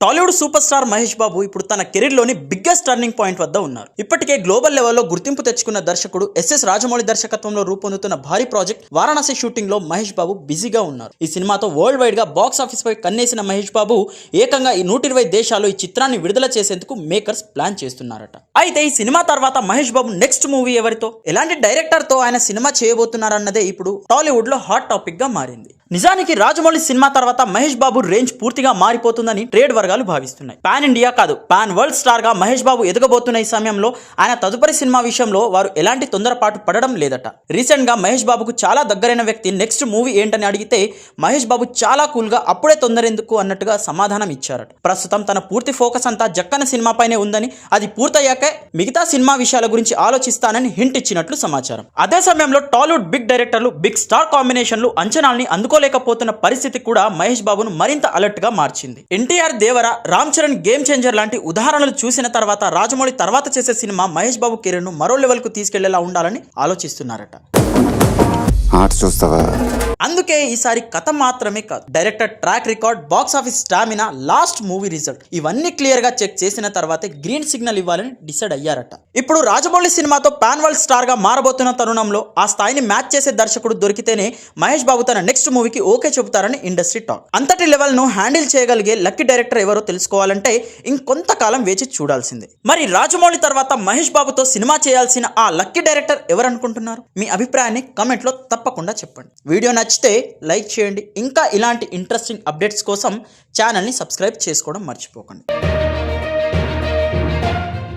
Tollywood super star Mahesh Babu ఇప్పుడు తన career లోని బిగ్గెస్ట్ టర్నింగ్ పాయింట్ వద్ద ఉన్నారు. ఇప్పటికే గ్లోబల్ లెవెల్లో గుర్తింపు తెచ్చుకున్న దర్శకుడు ఎస్ఎస్ రాజమౌళి దర్శకత్వంలో రూపొందుతున్న భారీ ప్రాజెక్ట్ వారణాసి షూటింగ్ లో మహేష్ బాబు బిజీగా ఉన్నారు. ఈ సినిమాతో వరల్డ్ వైడ్ గా బాక్స్ ఆఫీస్ పై కన్నేసిన మహేష్ బాబు ఏకంగా ఈ 120 దేశాల్లో ఈ చిత్రాన్ని విడుదల చేసేందుకు మేకర్స్ ప్లాన్ చేస్తున్నారట. అయితే ఈ సినిమా తర్వాత మహేష్ బాబు నెక్స్ట్ మూవీ ఎవరితో, ఎలాంటి డైరెక్టర్ తో ఆయన సినిమా చేయబోతున్నారన్నదే ఇప్పుడు టాలీవుడ్ లో హాట్ టాపిక్ గా మారింది. నిజానికి రాజమౌళి సినిమా తర్వాత మహేష్ బాబు రేంజ్ పూర్తిగా మారిపోతుందని ట్రేడ్ వర్గాలు భావిస్తున్నాయి. పాన్ ఇండియా కాదు, పాన్ వరల్డ్ స్టార్ గా మహేష్ బాబు ఎదగబోతున్న ఈ సమయంలో ఆయన తదుపరి సినిమా విషయంలో వారు ఎలాంటి తొందరపాటు పడడం లేదట. రీసెంట్ గా మహేష్ బాబుకు చాలా దగ్గరైన వ్యక్తి నెక్స్ట్ మూవీ ఏంటని అడిగితే మహేష్ బాబు చాలా కూల్ గా అప్పుడే తొందరెందుకు అన్నట్టుగా సమాధానం ఇచ్చారట. ప్రస్తుతం తన పూర్తి ఫోకస్ అంతా జక్కన సినిమాపైనే ఉందని, అది పూర్తయ్యాకే మిగతా సినిమా విషయాల గురించి ఆలోచిస్తానని హింట్ ఇచ్చినట్లు సమాచారం. అదే సమయంలో టాలీవుడ్ బిగ్ డైరెక్టర్లు, బిగ్ స్టార్ కాంబినేషన్లు అంచనాల్ని అందుకోలేకపోతున్న పరిస్థితి కూడా మహేష్ బాబును మరింత అలర్ట్ గా మార్చింది. ఎన్టీఆర్, దేవర, రామ్ చరణ్ గేమ్ చేంజర్ లాంటి ఉదాహరణలు చూసిన తర్వాత రాజమౌళి తర్వాత చేసే సినిమా మహేష్ బాబు కెరీర్ ను మరో లెవెల్ కు తీసుకెళ్లేలా ఉండాలని ఆలోచిస్తున్నారట. అందుకే ఈసారి కథ మాత్రమే కాదు, director track record, box office stamina, last movie result ఇవన్నీ క్లియర్ గా చెక్ చేసిన తర్వాతే గ్రీన్ సిగ్నల్ ఇవ్వాలని డిసైడ్ అయ్యారట. ఇప్పుడు రాజమౌళి సినిమాతో పాన్ వరల్డ్ స్టార్ గా మారబోతున్న తరుణంలో ఆ స్థాయిని మ్యాచ్ చేసే దర్శకుడు దొరికితేనే మహేష్ బాబు తన నెక్స్ట్ మూవీకి ఓకే చెబుతారని ఇండస్ట్రీ టాక్. అంతటి లెవెల్ ను హ్యాండిల్ చేయగలిగే లక్కీ డైరెక్టర్ ఎవరో తెలుసుకోవాలంటే ఇంకొంతకాలం వేచి చూడాల్సిందే. మరి రాజమౌళి తర్వాత మహేష్ బాబుతో సినిమా చేయాల్సిన ఆ లక్కీ డైరెక్టర్ ఎవరనుకుంటున్నారు? మీ అభిప్రాయాన్ని కామెంట్ లో తప్పకుండా చెప్పండి. వీడియో నచ్చితే లైక్ చేయండి. ఇంకా ఇలాంటి ఇంట్రెస్టింగ్ అప్డేట్స్ కోసం ఛానల్ని సబ్స్క్రైబ్ చేసుకోవడం మర్చిపోకండి.